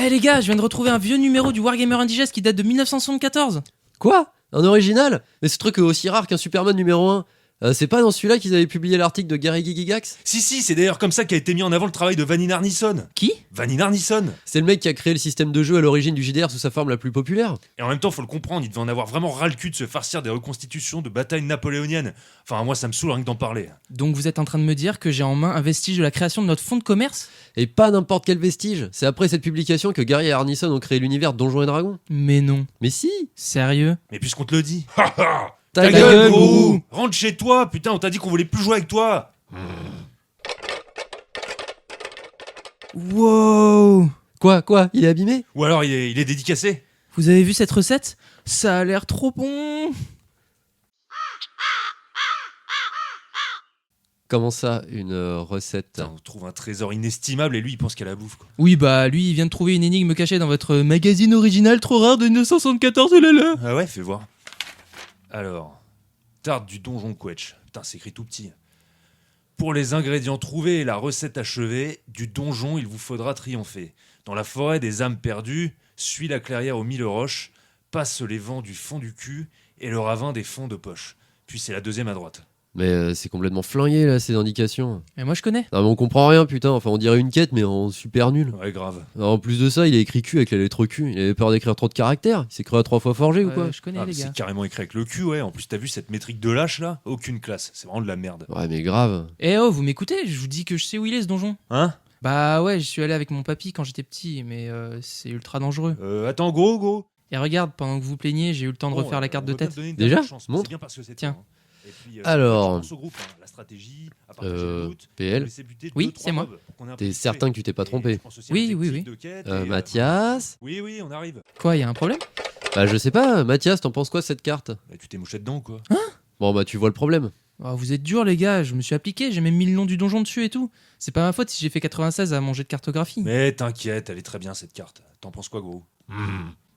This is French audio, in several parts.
Eh les gars, je viens de retrouver un vieux numéro du Wargamer Indigest qui date de 1974. Quoi ? Un original ? Mais ce truc est aussi rare qu'un Superman numéro 1. C'est pas dans celui-là qu'ils avaient publié l'article de Gary Gygax ? Si, c'est d'ailleurs comme ça qu'a été mis en avant le travail de Vannin Arneson. Qui ? Vannin Arneson. C'est le mec qui a créé le système de jeu à l'origine du JDR sous sa forme la plus populaire. Et en même temps, faut le comprendre, il devait en avoir vraiment ras le cul de se farcir des reconstitutions de batailles napoléoniennes. Enfin, moi, ça me saoule rien que d'en parler. Donc vous êtes en train de me dire que j'ai en main un vestige de la création de notre fonds de commerce ? Et pas n'importe quel vestige. C'est après cette publication que Gary et Arneson ont créé l'univers Donjons et Dragons. Mais non. Mais si ! Sérieux ? Mais puisqu'on te le dit. Ta gueule, gros. Rentre chez toi, putain, on t'a dit qu'on voulait plus jouer avec toi. Wow ! Quoi ? Il est abîmé ? Ou alors il est dédicacé. Vous avez vu cette recette ? Ça a l'air trop bon. Comment ça, une recette ? Putain, on trouve un trésor inestimable et lui il pense qu'à la bouffe quoi. Oui bah lui il vient de trouver une énigme cachée dans votre magazine original trop rare de 1974, oh là là. Ah ouais, fais voir. Alors, tarte du donjon Quetch. Putain, c'est écrit tout petit. Pour les ingrédients trouvés et la recette achevée, du donjon il vous faudra triompher. Dans la forêt des âmes perdues, suis la clairière aux 1000 roches, passe les vents du fond du cul et le ravin des fonds de poche. Puis c'est la deuxième à droite. Mais c'est complètement flingué là, ces indications. Mais moi je connais. Non mais on comprend rien putain, enfin on dirait une quête mais en super nul. Ouais, grave. Alors, en plus de ça, il a écrit cul avec la lettre Q. Il avait peur d'écrire trop de caractères. Il s'est créé à 3 fois forgé ou quoi ? Je connais Ah, les gars. c'est carrément écrit avec le cul, ouais. En plus, t'as vu cette métrique de lâche là ? Aucune classe. C'est vraiment de la merde. Ouais mais grave. Eh oh vous m'écoutez ? Je vous dis que je sais où il est ce donjon. Hein ? Bah ouais, je suis allé avec mon papy quand j'étais petit, mais c'est ultra dangereux. Attends, gros. Et regarde, pendant que vous plaignez, j'ai eu le temps de Bon, refaire la carte de on va tête. te donner une Déjà dernière chance, Montre. c'est bien parce que c'est Tiens. toi, hein. Et puis, Alors, ce groupe, hein, la stratégie, à partager le loot, PL. laisser buter Oui, 2-3 c'est moi. mobs pour qu'on ait un peu T'es de certain fait. que tu t'es pas Et trompé ? je pense aussi à Oui, l'objectif oui. de quête Mathias ? Oui, on arrive. Quoi, y a un problème ? Bah je sais pas, Mathias, t'en penses quoi cette carte ? Bah, tu t'es mouché dedans, quoi. Bon bah tu vois le problème. Oh, vous êtes durs les gars, je me suis appliqué, j'ai même mis le nom du donjon dessus et tout. C'est pas ma faute si j'ai fait 96 à manger de cartographie. Mais t'inquiète, elle est très bien cette carte. T'en penses quoi, gros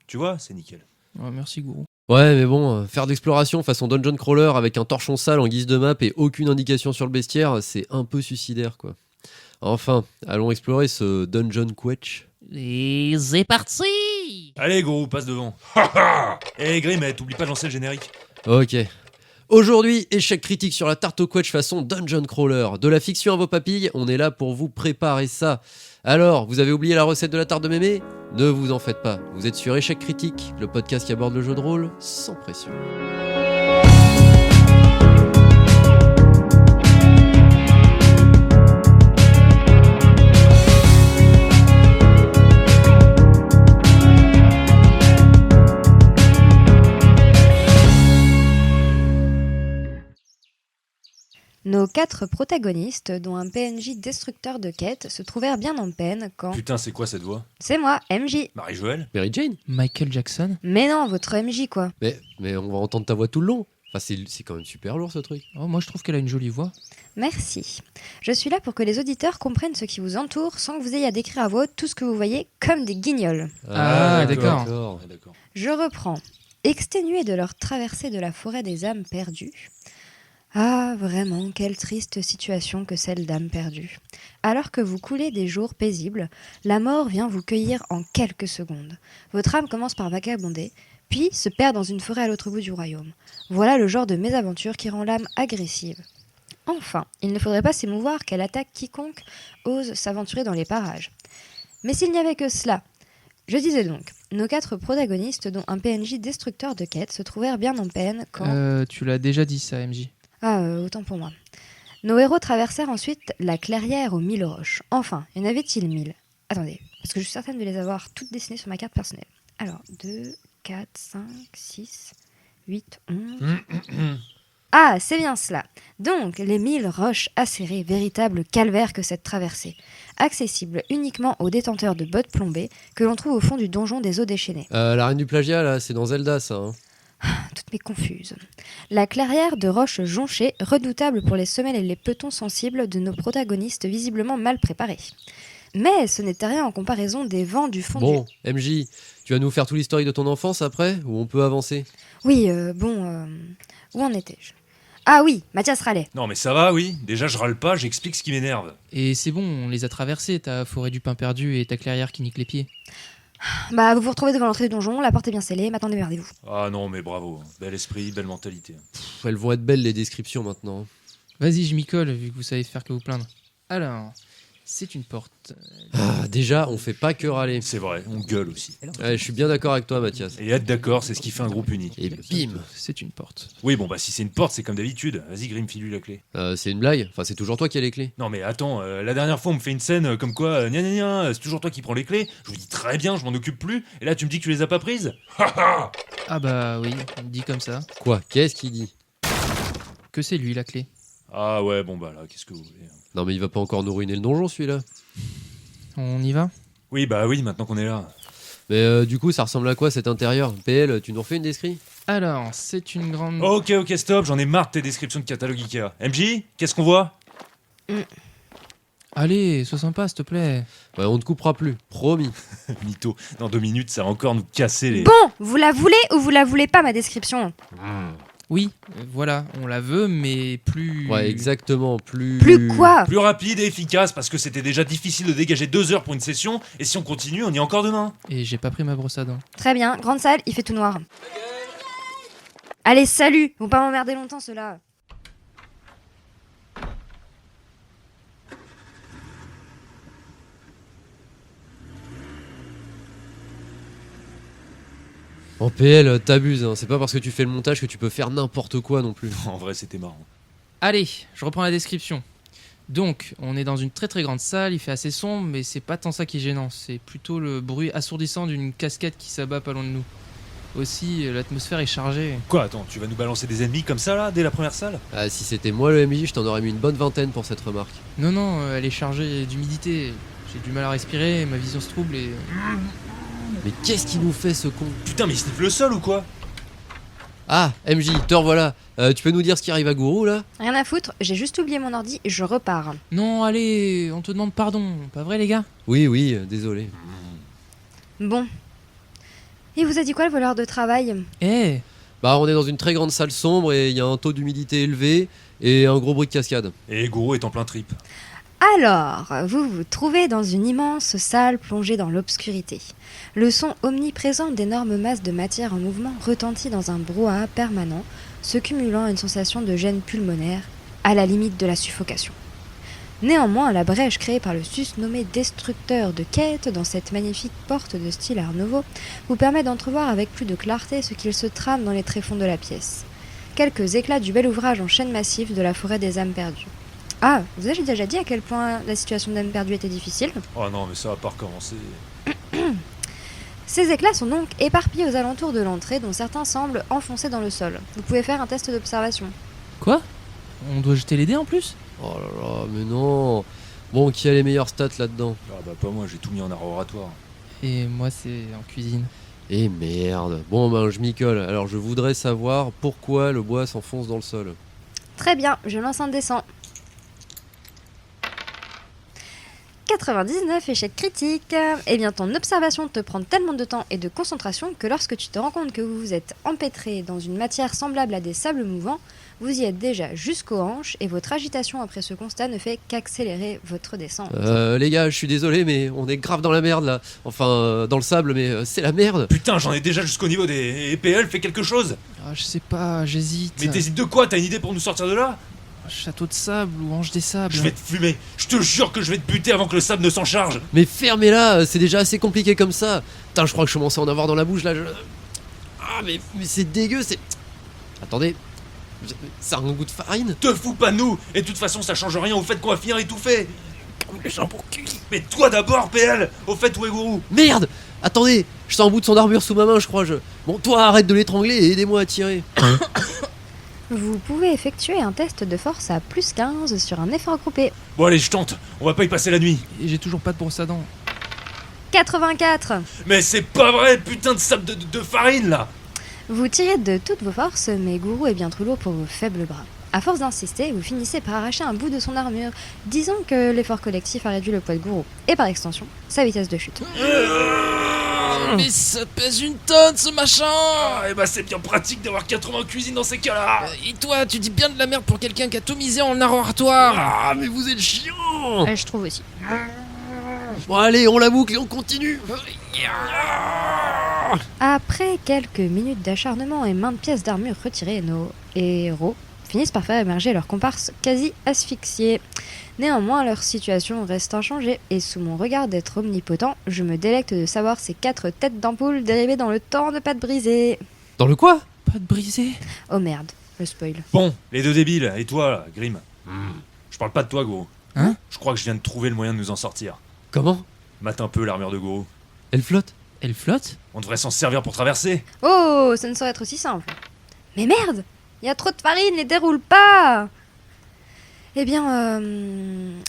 Tu vois, c'est nickel. Oh, merci gourou. Ouais mais bon, faire d'exploration façon dungeon crawler avec un torchon sale en guise de map et aucune indication sur le bestiaire, c'est un peu suicidaire quoi. Enfin, allons explorer ce dungeon quetch. Et c'est parti. Allez, gros, passe devant. Eh, Grimet, t'oublies pas de lancer le générique. Ok. Aujourd'hui, échec critique sur la tarte au quetch façon dungeon crawler. De la fiction à vos papilles, on est là pour vous préparer ça. Alors, vous avez oublié la recette de la tarte de mémé ? Ne vous en faites pas. Vous êtes sur Échec critique, le podcast qui aborde le jeu de rôle sans pression. Nos 4 protagonistes, dont un PNJ destructeur de quêtes, se trouvèrent bien en peine quand... Putain, c'est quoi cette voix ? C'est moi, MJ. Marie-Joëlle ? Mary Jane ? Michael Jackson. Mais non, votre MJ quoi. Mais on va entendre ta voix tout le long. Enfin, c'est quand même super lourd ce truc. Oh, moi je trouve qu'elle a une jolie voix. Merci. Je suis là pour que les auditeurs comprennent ce qui vous entoure sans que vous ayez à décrire à voix haute tout ce que vous voyez comme des guignols. Ah, d'accord. Ouais, d'accord. Je reprends. Exténués de leur traversée de la forêt des âmes perdues. Ah, vraiment, quelle triste situation que celle d'âmes perdues. Alors que vous coulez des jours paisibles, la mort vient vous cueillir en quelques secondes. Votre âme commence par vagabonder, puis se perd dans une forêt à l'autre bout du royaume. Voilà le genre de mésaventure qui rend l'âme agressive. Enfin, il ne faudrait pas s'émouvoir qu'elle attaque quiconque ose s'aventurer dans les parages. Mais s'il n'y avait que cela... Je disais donc, nos 4 protagonistes, dont un PNJ destructeur de quêtes, se trouvèrent bien en peine quand... Tu l'as déjà dit ça, MJ. Autant pour moi. Nos héros traversèrent ensuite la clairière aux 1000 roches. Enfin, y en avait-il 1000 ? Attendez, parce que je suis certaine de les avoir toutes dessinées sur ma carte personnelle. Alors, 2, 4, 5, 6, 8, 11... Ah, c'est bien cela. Donc, les 1000 roches acérées, véritable calvaire que cette traversée. Accessible uniquement aux détenteurs de bottes plombées que l'on trouve au fond du donjon des eaux déchaînées. La reine du plagiat, là, c'est dans Zelda, ça. Hein. Toutes mes confuses. La clairière de roches jonchées, redoutable pour les semelles et les petons sensibles de nos protagonistes visiblement mal préparés. Mais ce n'était rien en comparaison des vents du fond Bon, MJ, tu vas nous faire tout l'historique de ton enfance après, ou on peut avancer ? Oui, où en étais-je ? Ah oui, Mathias râlait. Non mais ça va, oui. Déjà je râle pas, j'explique ce qui m'énerve. Et c'est bon, on les a traversés, ta forêt du pain perdu et ta clairière qui nique les pieds. Bah, vous vous retrouvez devant l'entrée du donjon, la porte est bien scellée, maintenant démerdez-vous. Ah non mais bravo, bel esprit, belle mentalité. Pff, elles vont être belles les descriptions maintenant. Vas-y, je m'y colle, vu que vous savez faire que vous plaindre. Alors, c'est une porte. Ah, déjà, on fait pas que râler. C'est vrai, on gueule aussi. Ouais, je suis bien d'accord avec toi, Mathias. Et être d'accord, c'est ce qui fait un groupe uni. Et bim. C'est une porte. Oui bon bah si c'est une porte, c'est comme d'habitude. Vas-y Grim, file-lui la clé. C'est une blague. Enfin, c'est toujours toi qui as les clés. Non mais attends, la dernière fois on me fait une scène comme quoi, gna gna gna, c'est toujours toi qui prends les clés. Je vous dis très bien, je m'en occupe plus. Et là tu me dis que tu les as pas prises. Ah bah oui, dit comme ça. Quoi? Qu'est-ce qu'il dit? Que c'est lui la clé. Ah ouais bon bah là, qu'est-ce que vous voulez. Non, mais il va pas encore nous ruiner le donjon, celui-là. On y va? Oui bah oui, maintenant qu'on est là. Mais du coup, ça ressemble à quoi cet intérieur? PL, tu nous refais une description? Alors, c'est une grande... Ok stop, j'en ai marre de tes descriptions de catalogue Ikea. MJ, qu'est-ce qu'on voit? Allez, sois sympa, s'il te plaît. Ouais, on ne coupera plus, promis. Mytho, dans 2 minutes ça va encore nous casser les... Bon, vous la voulez ou vous la voulez pas, ma description? Oui, voilà, on la veut, mais plus... Ouais, exactement, plus... Plus quoi? Plus rapide et efficace parce que c'était déjà difficile de dégager 2 heures pour une session et si on continue on y est encore demain. Et j'ai pas pris ma brosse à dents. Très bien, grande salle, il fait tout noir. Allez, salut! Vont pas m'emmerder longtemps, ceux-là. En PL, t'abuses, hein. C'est pas parce que tu fais le montage que tu peux faire n'importe quoi non plus. En vrai c'était marrant. Allez, je reprends la description. Donc, on est dans une très très grande salle, il fait assez sombre, mais c'est pas tant ça qui est gênant, c'est plutôt le bruit assourdissant d'une cascade qui s'abat pas loin de nous. Aussi, l'atmosphère est chargée. Quoi, attends, tu vas nous balancer des ennemis comme ça là, dès la première salle? Ah, si c'était moi le MJ, je t'en aurais mis une bonne vingtaine pour cette remarque. Non, elle est chargée d'humidité. J'ai du mal à respirer, ma vision se trouble et... Mais qu'est-ce qu'il nous fait, ce con? Putain mais il sniffe le sol ou quoi? Ah, MJ, te revoilà. Tu peux nous dire ce qui arrive à Gourou, là? Rien à foutre, j'ai juste oublié mon ordi, je repars. Non, allez, on te demande pardon, pas vrai les gars? Oui, désolé. Bon. Il vous a dit quoi, le voleur de travail? Eh, Bah, on est dans une très grande salle sombre et il y a un taux d'humidité élevé et un gros bruit de cascade. Et Goro est en plein trip. Alors, vous vous trouvez dans une immense salle plongée dans l'obscurité. Le son omniprésent d'énormes masses de matière en mouvement retentit dans un brouhaha permanent, se cumulant à une sensation de gêne pulmonaire, à la limite de la suffocation. Néanmoins, la brèche créée par le susnommé destructeur de quêtes dans cette magnifique porte de style Art Nouveau vous permet d'entrevoir avec plus de clarté ce qu'il se trame dans les tréfonds de la pièce. Quelques éclats du bel ouvrage en chaîne massive de la forêt des âmes perdues. Ah, vous avez déjà dit à quel point la situation d'âmes perdues était difficile? Oh non mais ça va pas recommencer. Ces éclats sont donc éparpillés aux alentours de l'entrée, dont certains semblent enfoncés dans le sol. Vous pouvez faire un test d'observation. quoi? On doit jeter les dés en plus? Oh là là, mais non. Bon, qui a les meilleures stats là-dedans? Ah bah pas moi, j'ai tout mis en art oratoire. Et moi c'est en cuisine. Eh merde. Bon, ben, je m'y colle. Alors, je voudrais savoir pourquoi le bois s'enfonce dans le sol. Très bien, je lance un dessin. 99, échec critique. Eh bien, ton observation te prend tellement de temps et de concentration que lorsque tu te rends compte que vous vous êtes empêtré dans une matière semblable à des sables mouvants, vous y êtes déjà jusqu'aux hanches et votre agitation après ce constat ne fait qu'accélérer votre descente. Les gars, je suis désolé, mais on est grave dans la merde là. Enfin, dans le sable, mais c'est la merde. Putain, j'en ai déjà jusqu'au niveau des EPL, fais quelque chose. Ah, je sais pas, j'hésite. Mais t'hésites de quoi? T'as une idée pour nous sortir de là? Château de sable ou ange des sables. Je vais te fumer. Je te jure que je vais te buter avant que le sable ne s'en charge. Mais fermez-la, c'est déjà assez compliqué comme ça. Putain, je crois que je commence à en avoir dans la bouche là. Ah, mais c'est dégueu, c'est. Attendez. Ça a un goût de farine? Te fous pas de nous. Et de toute façon, ça change rien au fait qu'on va finir étouffé. Le jambon cuit. Mais toi d'abord, PL. Au fait, où est Gourou? Merde! Attendez, je sens un bout de son armure sous ma main, je crois. Bon, toi, arrête de l'étrangler et aidez-moi à tirer. Vous pouvez effectuer un test de force à plus 15 sur un effort groupé. Bon allez, je tente. On va pas y passer la nuit. Et j'ai toujours pas de brosse à dents. 84. Mais c'est pas vrai, putain de sable de farine là. Vous tirez de toutes vos forces, mais Gourou est bien trop lourd pour vos faibles bras. À force d'insister, vous finissez par arracher un bout de son armure. Disons que l'effort collectif a réduit le poids de Gourou, et par extension, sa vitesse de chute. Mais ça pèse une tonne ce machin. Ah, et bah c'est bien pratique d'avoir 80 cuisines dans ces cas-là. Et toi, tu dis bien de la merde pour quelqu'un qui a tout misé en laboratoire. Ah, mais vous êtes chiant. Je trouve aussi. Bon, allez, on la boucle et on continue. Après quelques minutes d'acharnement et maintes pièces d'armure retirées, nos héros finissent par faire émerger leurs comparses quasi asphyxiés. Néanmoins, leur situation reste inchangée, et sous mon regard d'être omnipotent, je me délecte de savoir ces 4 têtes d'ampoule dérivées dans le temps de pâte brisée. Dans le quoi? Pas de brisé. Oh merde, le spoil. Bon, les deux débiles, et toi là, Grim. Je parle pas de toi, Goro. Hein? Je crois que je viens de trouver le moyen de nous en sortir. Comment? Mate un peu l'armure de Goro. Elle flotte? Elle flotte? On devrait s'en servir pour traverser. Oh, ça ne saurait être aussi simple. Mais merde, il y a trop de farine et déroule pas. Eh bien,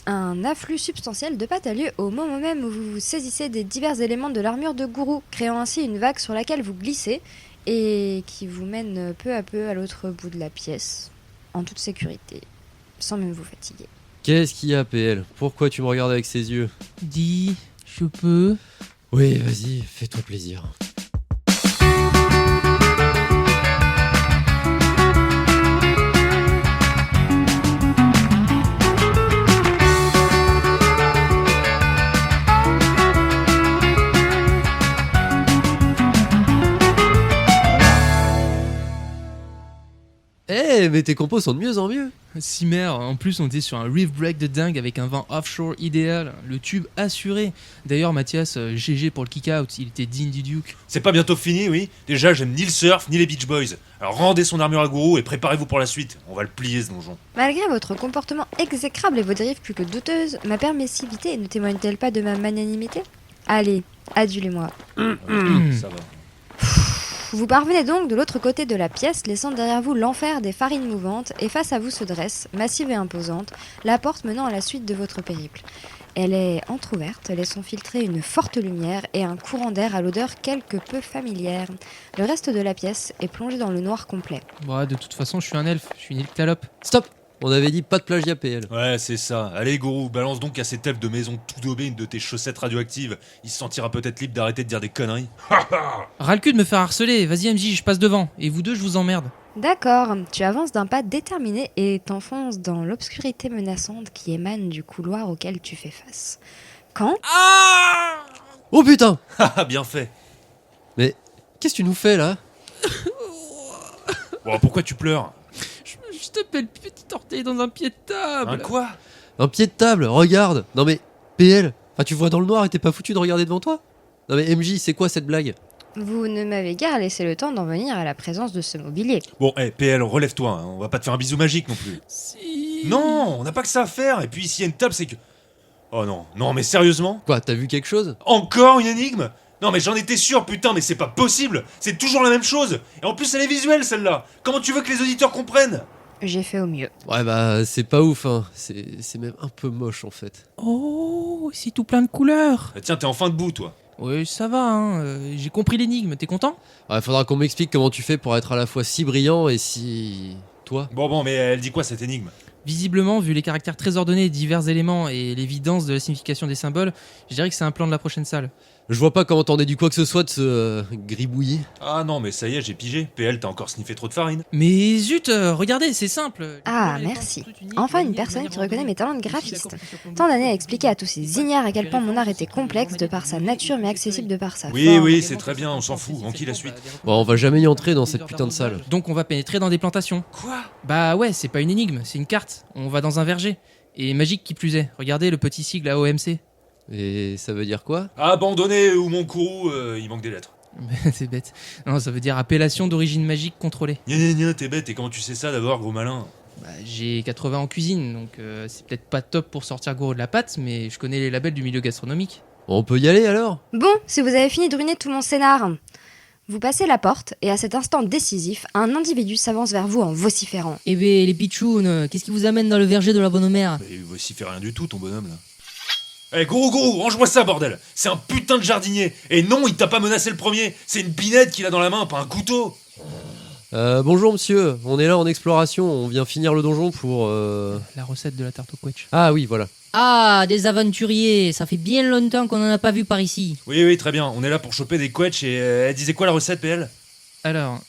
un afflux substantiel de pâte a lieu au moment même où vous vous saisissez des divers éléments de l'armure de Gourou, créant ainsi une vague sur laquelle vous glissez et qui vous mène peu à peu à l'autre bout de la pièce, en toute sécurité, sans même vous fatiguer. Qu'est-ce qu'il y a, PL? Pourquoi tu me regardes avec ces yeux? Dis, je peux. Oui, vas-y, fais-toi plaisir. Eh, mais tes compos sont de mieux en mieux. Cimer, en plus on était sur un reef break de dingue avec un vent offshore idéal, le tube assuré. D'ailleurs Mathias, GG pour le kick-out, il était digne du Duke. C'est pas bientôt fini, oui. Déjà, j'aime ni le surf, ni les Beach Boys. Alors rendez son armure à Goro et préparez-vous pour la suite. On va le plier, ce donjon. Malgré votre comportement exécrable et vos dérives plus que douteuses, ma permissivité ne témoigne-t-elle pas de ma magnanimité? Allez, adulez-moi. Ça va. Vous parvenez donc de l'autre côté de la pièce, laissant derrière vous l'enfer des farines mouvantes, et face à vous se dresse, massive et imposante, la porte menant à la suite de votre périple. Elle est entr'ouverte, laissant filtrer une forte lumière et un courant d'air à l'odeur quelque peu familière. Le reste de la pièce est plongé dans le noir complet. Bon, de toute façon je suis un elfe, je suis une nyctalope. Stop! On avait dit pas de plagiat, PL. Ouais, c'est ça. Allez, Goro, balance donc à cet elfe de maison tout daubé une de tes chaussettes radioactives. Il se sentira peut-être libre d'arrêter de dire des conneries. Ras le cul de me faire harceler, vas-y MJ, je passe devant. Et vous deux, je vous emmerde. D'accord, tu avances d'un pas déterminé et t'enfonces dans l'obscurité menaçante qui émane du couloir auquel tu fais face. Quand Oh putain! Haha, bien fait. Mais qu'est-ce que tu nous fais là? Bon, pourquoi tu pleures? Je t'appelle petit orteil dans un pied de table. Un quoi? Un pied de table, regarde! Non mais, PL, enfin, tu vois dans le noir et t'es pas foutu de regarder devant toi? Non mais MJ, c'est quoi cette blague? vous ne m'avez guère laissé le temps d'en venir à la présence de ce mobilier. Bon, PL, relève-toi, hein. On va pas te faire un bisou magique non plus. Si. Non, on n'a pas que ça à faire. Et puis s'il y a une table, c'est que... Oh non, non mais sérieusement? Quoi, t'as vu quelque chose? Encore une énigme? Non mais j'en étais sûr, putain, mais c'est pas possible. C'est toujours la même chose. Et en plus elle est visuelle celle-là. Comment tu veux que les auditeurs comprennent? J'ai fait au mieux. Ouais bah, c'est pas ouf, hein. C'est même un peu moche en fait. Oh, c'est tout plein de couleurs. Tiens, t'es enfin debout toi. Oui, ça va, hein. J'ai compris l'énigme, t'es content? Ouais, faudra qu'on m'explique comment tu fais pour être à la fois si brillant et si... Toi? Bon, mais elle dit quoi cette énigme? Visiblement, vu les caractères très ordonnés, divers éléments et l'évidence de la signification des symboles, je dirais que c'est un plan de la prochaine salle. Je vois pas comment t'en déduis quoi que ce soit de ce gribouillis. Ah non, mais ça y est, j'ai pigé. PL, t'as encore sniffé trop de farine. Mais zut, regardez, c'est simple. Ah, merci. Enfin une personne qui reconnaît mes talents de graphiste. Tant d'années à expliquer à tous ces ignares à quel point mon art était complexe de par sa nature mais accessible de par sa Oui, forme. oui, c'est très bien, on s'en fout. En qui la suite? Bon, on va jamais y entrer dans cette putain de salle. Donc on va pénétrer dans des plantations. Quoi? Bah ouais, c'est pas une énigme, c'est une carte. On va dans un verger. Et magique qui plus est. Regardez le petit sigle AOMC. Et ça veut dire quoi? Abandonné ou mon courroux, il manque des lettres. C'est bête. Non, ça veut dire appellation d'origine magique contrôlée. Gna, t'es bête, et comment tu sais ça d'abord, gros malin? Bah, j'ai 80 en cuisine, donc c'est peut-être pas top pour sortir gros de la pâte, mais je connais les labels du milieu gastronomique. On peut y aller alors? Bon, si vous avez fini de ruiner tout mon scénar. Vous passez la porte et à cet instant décisif, un individu s'avance vers vous en vociférant. Eh ben les pitchouns, qu'est-ce qui vous amène dans le verger de la bonne mère? Mais voici fait rien du tout, ton bonhomme là. Eh, gros, range-moi ça, bordel! C'est un putain de jardinier! Et non, il t'a pas menacé le premier! C'est une binette qu'il a dans la main, pas un couteau! Bonjour monsieur, on est là en exploration, on vient finir le donjon pour... La recette de la tarte au quetch. Ah oui, voilà. Ah, des aventuriers, ça fait bien longtemps qu'on en a pas vu par ici. Oui, très bien. On est là pour choper des quetch et elle disait quoi la recette, PL? Alors,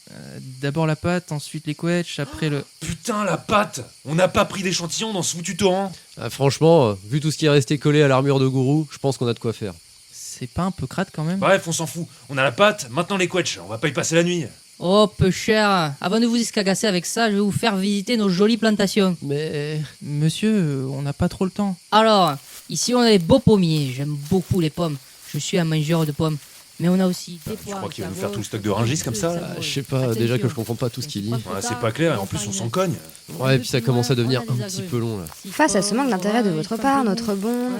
d'abord la pâte, ensuite les quetch, après le... Putain, la pâte! On n'a pas pris d'échantillon dans ce foutu torrent. Ah, franchement, vu tout ce qui est resté collé à l'armure de gourou, je pense qu'on a de quoi faire. C'est pas un peu crade quand même? Bref, on s'en fout. On a la pâte, maintenant les quetch. On va pas y passer la nuit. Oh, peu cher. Avant de vous escagasser avec ça, je vais vous faire visiter nos jolies plantations. Mais... Monsieur, on n'a pas trop le temps. Alors, ici on a des beaux pommiers. J'aime beaucoup les pommes. Je suis un mangeur de pommes. Mais on a aussi des Tu poires. crois qu'il va nous faire tout le stock de Rungis comme ça, là? je sais pas, déjà que je comprends pas tout ce qu'il dit. Ouais, c'est pas clair et en plus on s'en cogne. Ouais, et puis ça commence à devenir un petit peu long là. Face à ce manque d'intérêt de votre part, notre bon,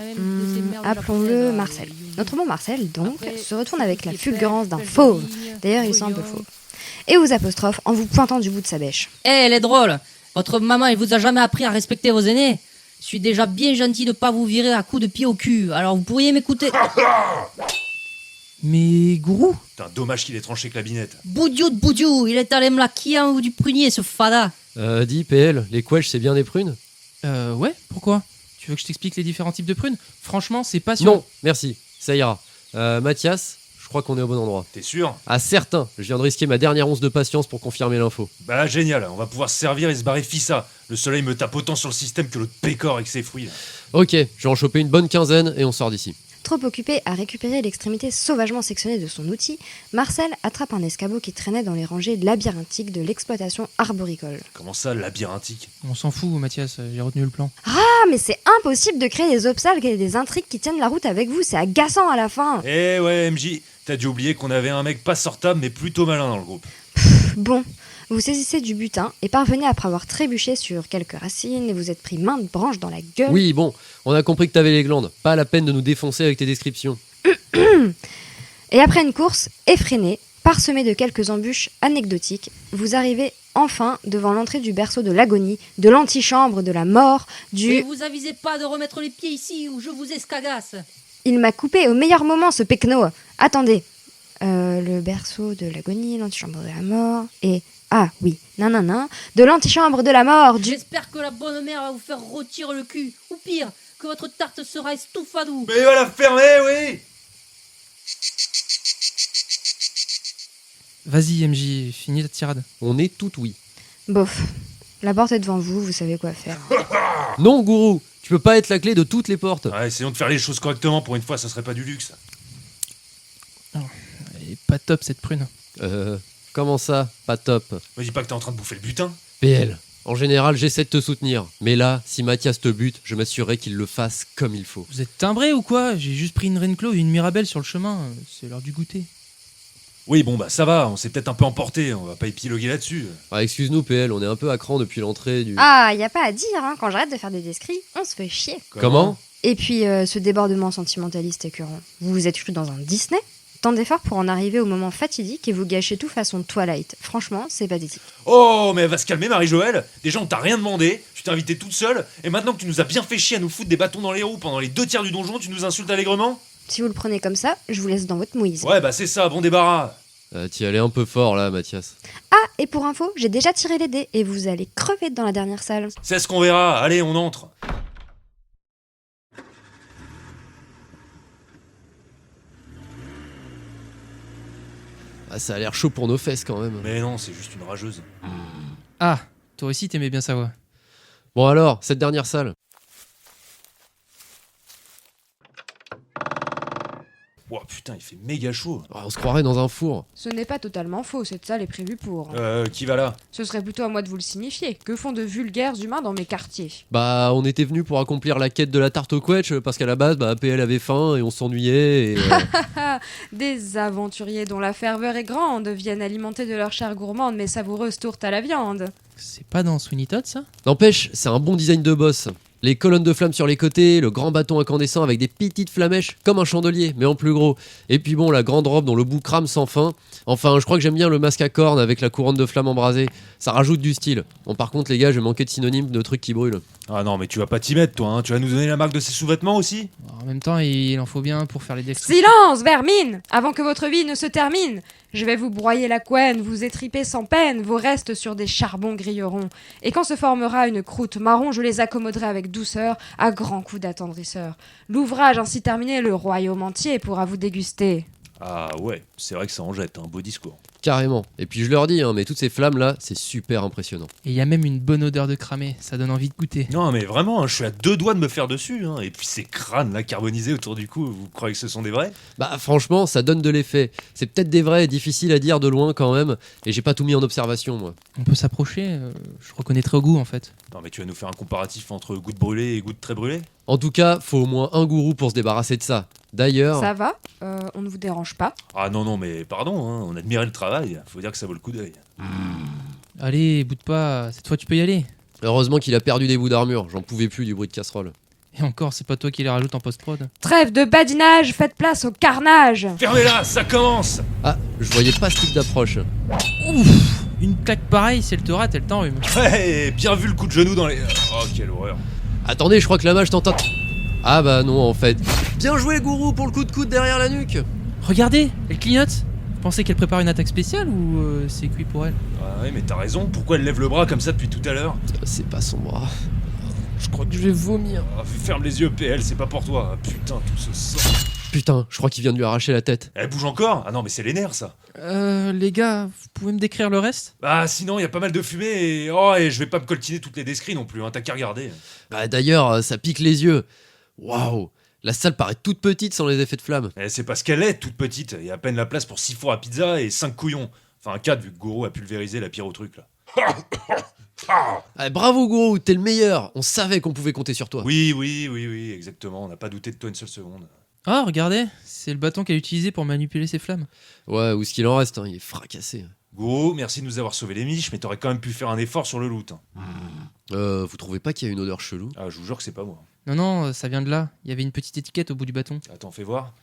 appelons-le Marcel. Notre bon Marcel, donc, se retourne avec la fulgurance d'un fauve. D'ailleurs, il semble fauve. Et vous apostrophe en vous pointant du bout de sa bêche. Eh, elle est drôle. Votre maman, elle vous a jamais appris à respecter vos aînés. Je suis déjà bien gentil de pas vous virer à coups de pied au cul. Alors vous pourriez m'écouter. Mais gourou? Putain, dommage qu'il ait tranché que la binette. Boudiou, il est allé me la quiller en haut du prunier, ce fada. Dis PL, les quetch c'est bien des prunes? Ouais, pourquoi? Tu veux que je t'explique les différents types de prunes? Franchement, c'est pas sûr. Non, merci, ça ira. Mathias, je crois qu'on est au bon endroit. T'es sûr? Ah certain, je viens de risquer ma dernière once de patience pour confirmer l'info. Bah génial, on va pouvoir se servir et se barrer fissa. Le soleil me tape autant sur le système que l'autre pécore avec ses fruits. Là. Ok, je vais en choper une bonne quinzaine et on sort d'ici. Trop occupé à récupérer l'extrémité sauvagement sectionnée de son outil, Marcel attrape un escabeau qui traînait dans les rangées labyrinthiques de l'exploitation arboricole. Comment ça, labyrinthique? On s'en fout, Mathias, j'ai retenu le plan. Ah, mais c'est impossible de créer des obstacles et des intrigues qui tiennent la route avec vous, c'est agaçant à la fin. Eh ouais, MJ, t'as dû oublier qu'on avait un mec pas sortable mais plutôt malin dans le groupe. Bon, vous saisissez du butin et parvenez après avoir trébuché sur quelques racines et vous êtes pris maintes branches dans la gueule. Oui, bon, on a compris que t'avais les glandes. Pas la peine de nous défoncer avec tes descriptions. Et après une course effrénée, parsemée de quelques embûches anecdotiques, vous arrivez enfin devant l'entrée du berceau de l'agonie, de l'antichambre de la mort, Et du... vous avisez pas de remettre les pieds ici ou je vous escagasse. Il m'a coupé au meilleur moment, ce pecno. Attendez. Le berceau de l'agonie, l'antichambre de la mort, et... Ah oui, nanana, de l'antichambre de la mort, du... J'espère que la bonne mère va vous faire rôtir le cul. Ou pire, que votre tarte sera estoufadou. Mais va la fermer, oui! Vas-y, MJ, finis la tirade. On est tout oui. Bof. La porte est devant vous, vous savez quoi faire. Non, gourou, tu peux pas être la clé de toutes les portes. Ouais, essayons de faire les choses correctement pour une fois, ça serait pas du luxe. Elle est pas top cette prune. Comment ça? Pas top. Me dis pas que t'es en train de bouffer le butin. PL, en général, j'essaie de te soutenir. Mais là, si Mathias te bute, je m'assurerai qu'il le fasse comme il faut. Vous êtes timbré ou quoi? J'ai juste pris une Renclo et une Mirabelle sur le chemin. C'est l'heure du goûter. Oui, bon bah ça va, on s'est peut-être un peu emporté, on va pas épiloguer là-dessus. Ah, excuse-nous, PL, on est un peu à cran depuis l'entrée du... Ah, y a pas à dire, hein, quand j'arrête de faire des descrits, on se fait chier. Comment? Et puis, ce débordement sentimentaliste écœurant. Vous êtes cru dans un Disney? Tant d'efforts pour en arriver au moment fatidique et vous gâchez tout façon Twilight. Franchement, c'est pathétique. Oh, mais elle va se calmer, Marie-Joëlle. Déjà, on t'a rien demandé, tu t'es invitée toute seule, et maintenant que tu nous as bien fait chier à nous foutre des bâtons dans les roues pendant les 2 tiers du donjon, tu nous insultes allègrement? Si vous le prenez comme ça, je vous laisse dans votre mouise. Ouais, bah c'est ça, bon débarras. T'y allais un peu fort là, Mathias. Ah, et pour info, j'ai déjà tiré les dés et vous allez crever dans la dernière salle. C'est ce qu'on verra, allez, on entre. Ah, ça a l'air chaud pour nos fesses quand même. Mais non, c'est juste une rageuse. Ah, toi aussi t'aimais bien sa voix. Bon alors, cette dernière salle. Ouah, putain, il fait méga chaud. Ah, on se croirait dans un four. Ce n'est pas totalement faux, cette salle est prévue pour. Qui va là? Ce serait plutôt à moi de vous le signifier. Que font de vulgaires humains dans mes quartiers? Bah, on était venu pour accomplir la quête de la tarte au quetch parce qu'à la base, PL avait faim et on s'ennuyait et... Des aventuriers dont la ferveur est grande viennent alimenter de leur chair gourmande mais savoureuse tourte à la viande. C'est pas dans Sweeney Todd ça? N'empêche, c'est un bon design de boss. Les colonnes de flammes sur les côtés, le grand bâton incandescent avec des petites flamèches, comme un chandelier, mais en plus gros. Et puis bon, la grande robe dont le bout crame sans fin. Enfin, je crois que j'aime bien le masque à cornes avec la couronne de flammes embrasée. Ça rajoute du style. Bon, par contre, les gars, je vais manquer de synonymes de trucs qui brûlent. Ah non, mais tu vas pas t'y mettre, toi, hein. Tu vas nous donner la marque de ces sous-vêtements aussi? En même temps, il en faut bien pour faire les descriptions. Silence, vermine! Avant que votre vie ne se termine, Je vais vous broyer la couenne, vous étriper sans peine, vos restes sur des charbons grilleront. Et quand se formera une croûte marron, je les accommoderai avec douceur, à grands coups d'attendrisseur. L'ouvrage ainsi terminé, le royaume entier pourra vous déguster. Ah ouais, c'est vrai que ça en jette, un beau discours. Carrément. Et puis je leur dis, mais toutes ces flammes-là, c'est super impressionnant. Et il y a même une bonne odeur de cramé, ça donne envie de goûter. Non mais vraiment, je suis à 2 doigts de me faire dessus. Et puis ces crânes là carbonisés autour du cou, vous croyez que ce sont des vrais? Bah franchement, ça donne de l'effet. C'est peut-être des vrais, difficiles à dire de loin quand même, et j'ai pas tout mis en observation moi. On peut s'approcher, je reconnaîtrai au goût en fait. Non mais tu vas nous faire un comparatif entre gouttes brûlées et gouttes très brûlées? En tout cas, faut au moins un gourou pour se débarrasser de ça. D'ailleurs... Ça va on ne vous dérange pas? Ah non mais pardon, on admirait le travail, faut dire que ça vaut le coup d'œil. Allez, boude pas, cette fois tu peux y aller. Heureusement qu'il a perdu des bouts d'armure, j'en pouvais plus du bruit de casserole. Et encore, c'est pas toi qui les rajoute en post-prod. Trêve de badinage, faites place au carnage! Fermez-la, ça commence! Ah, je voyais pas ce type d'approche. Ouf, une claque pareille, si elle te rate, elle t'enrhume. Ouais, bien vu le coup de genou dans les... Oh, quelle horreur. Attendez, je crois que la mage t'entend... Ah bah non en fait. Bien joué gourou pour le coup de coude derrière la nuque. Regardez, elle clignote. Vous pensez qu'elle prépare une attaque spéciale ou c'est cuit pour elle? Ah ouais, mais t'as raison, pourquoi elle lève le bras comme ça depuis tout à l'heure? C'est pas son bras. Je crois que je vais vomir. Ah, ferme les yeux, PL, c'est pas pour toi. Ah, putain, tout ce sang. Putain, je crois qu'il vient de lui arracher la tête. Elle bouge encore? Ah non, mais c'est les nerfs, ça. Les gars, vous pouvez me décrire le reste? Bah sinon, y a pas mal de fumée et... Oh, et je vais pas me coltiner toutes les descrits non plus, t'as qu'à regarder. Bah d'ailleurs, ça pique les yeux. Waouh, la salle paraît toute petite sans les effets de flamme. Eh, c'est parce qu'elle est toute petite, y a à peine la place pour 6 fours à pizza et 5 couillons. Enfin 4 vu que Goro a pulvérisé la pire au truc là. Ah, bravo gourou, t'es le meilleur. On savait qu'on pouvait compter sur toi. Oui, exactement, on n'a pas douté de toi une seule seconde. Ah, regardez, c'est le bâton qu'elle a utilisé pour manipuler ses flammes. Ouais, où est-ce qu'il en reste, il est fracassé. Goro, merci de nous avoir sauvé les miches, mais t'aurais quand même pu faire un effort sur le loot. Vous trouvez pas qu'il y a une odeur chelou? Ah, je vous jure que c'est pas moi. Non, ça vient de là. Il y avait une petite étiquette au bout du bâton. Attends, fais voir.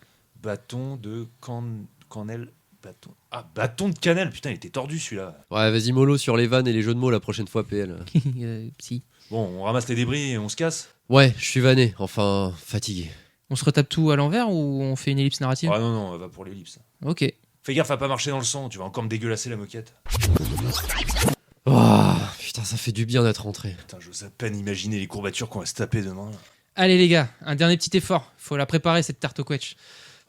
Bâton de cannelle. Bâton. Ah, bâton de cannelle, putain, il était tordu celui-là. Ouais, vas-y mollo sur les vannes et les jeux de mots la prochaine fois PL. Si. Bon, on ramasse les débris et on se casse? Ouais, je suis vanné, enfin fatigué. On se retape tout à l'envers ou on fait une ellipse narrative? Ah non, va pour l'ellipse. Ok. Fais gaffe à pas marcher dans le sang, tu vas encore me dégueulasser la moquette. Oh, putain, ça fait du bien d'être rentré. Putain, j'ose à peine imaginer les courbatures qu'on va se taper demain. Allez les gars, un dernier petit effort. Faut la préparer cette tarte au quetch.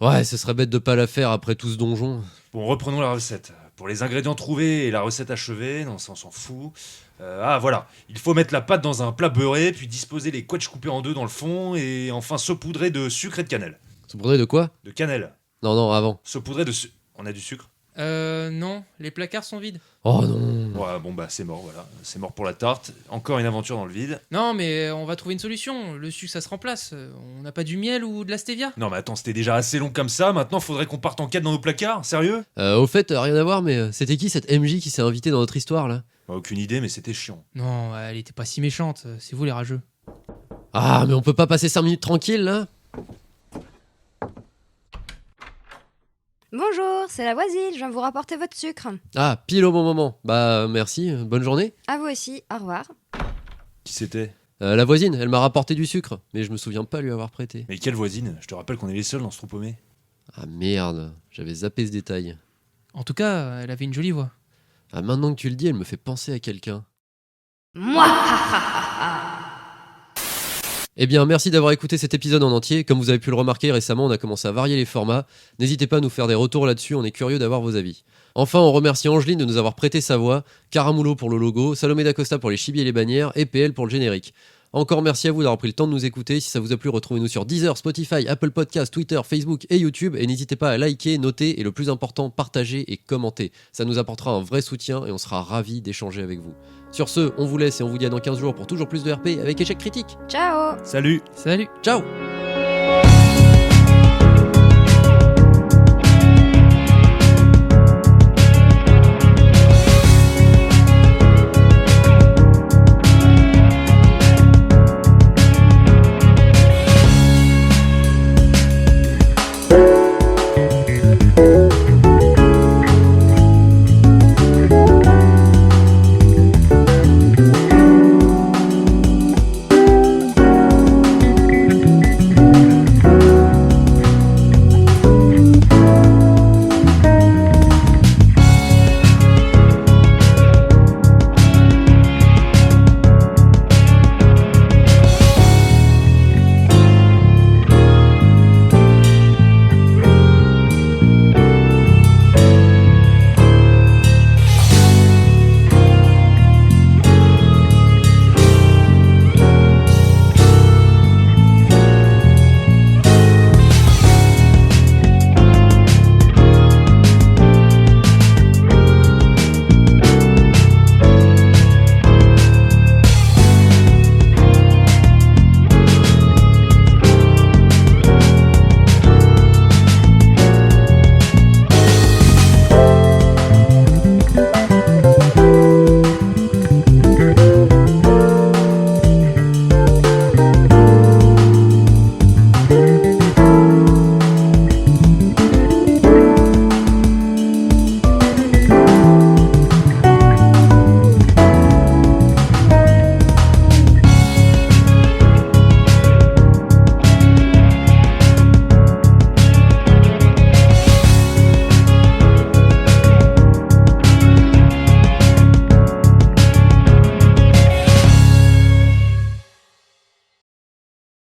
Ouais, ce serait bête de pas la faire après tout ce donjon. Bon, reprenons la recette. Pour les ingrédients trouvés et la recette achevée, non, ça on s'en fout. Ah voilà, il faut mettre la pâte dans un plat beurré, puis disposer les quetchs coupés en deux dans le fond, et enfin saupoudrer de sucre et de cannelle. Saupoudrer de quoi? De cannelle. Non, avant. Saupoudrer de On a du sucre? Non, les placards sont vides. Oh non. Ouais, bon bah c'est mort, voilà. C'est mort pour la tarte. Encore une aventure dans le vide. Non, mais on va trouver une solution. Le sucre, ça se remplace. On n'a pas du miel ou de la stevia? Non mais attends, c'était déjà assez long comme ça, maintenant faudrait qu'on parte en quête dans nos placards? Sérieux? Au fait, rien à voir, mais c'était qui cette MJ qui s'est invitée dans notre histoire là? Bah, aucune idée, mais c'était chiant. Non, elle était pas si méchante. C'est vous les rageux. Ah, mais on peut pas passer 5 minutes tranquille là? Bonjour, c'est la voisine, je viens vous rapporter votre sucre. Ah, pile au bon moment. Bah merci, bonne journée. À vous aussi, au revoir. Qui c'était? La voisine, elle m'a rapporté du sucre, mais je me souviens pas lui avoir prêté. Mais quelle voisine? Je te rappelle qu'on est les seuls dans ce trou paumé. Ah merde, j'avais zappé ce détail. En tout cas, elle avait une jolie voix. Ah, maintenant que tu le dis, elle me fait penser à quelqu'un. Moi. Eh bien, merci d'avoir écouté cet épisode en entier. Comme vous avez pu le remarquer, récemment, on a commencé à varier les formats. N'hésitez pas à nous faire des retours là-dessus, on est curieux d'avoir vos avis. Enfin, on remercie Angeline de nous avoir prêté sa voix, Caramulo pour le logo, Salomé Dacosta pour les chibis et les bannières, et PL pour le générique. Encore merci à vous d'avoir pris le temps de nous écouter. Si ça vous a plu, retrouvez-nous sur Deezer, Spotify, Apple Podcasts, Twitter, Facebook et YouTube. Et n'hésitez pas à liker, noter et le plus important, partager et commenter. Ça nous apportera un vrai soutien et on sera ravis d'échanger avec vous. Sur ce, on vous laisse et on vous dit à dans 15 jours pour toujours plus de RP avec Échec Critique. Ciao. Salut! Salut! Ciao!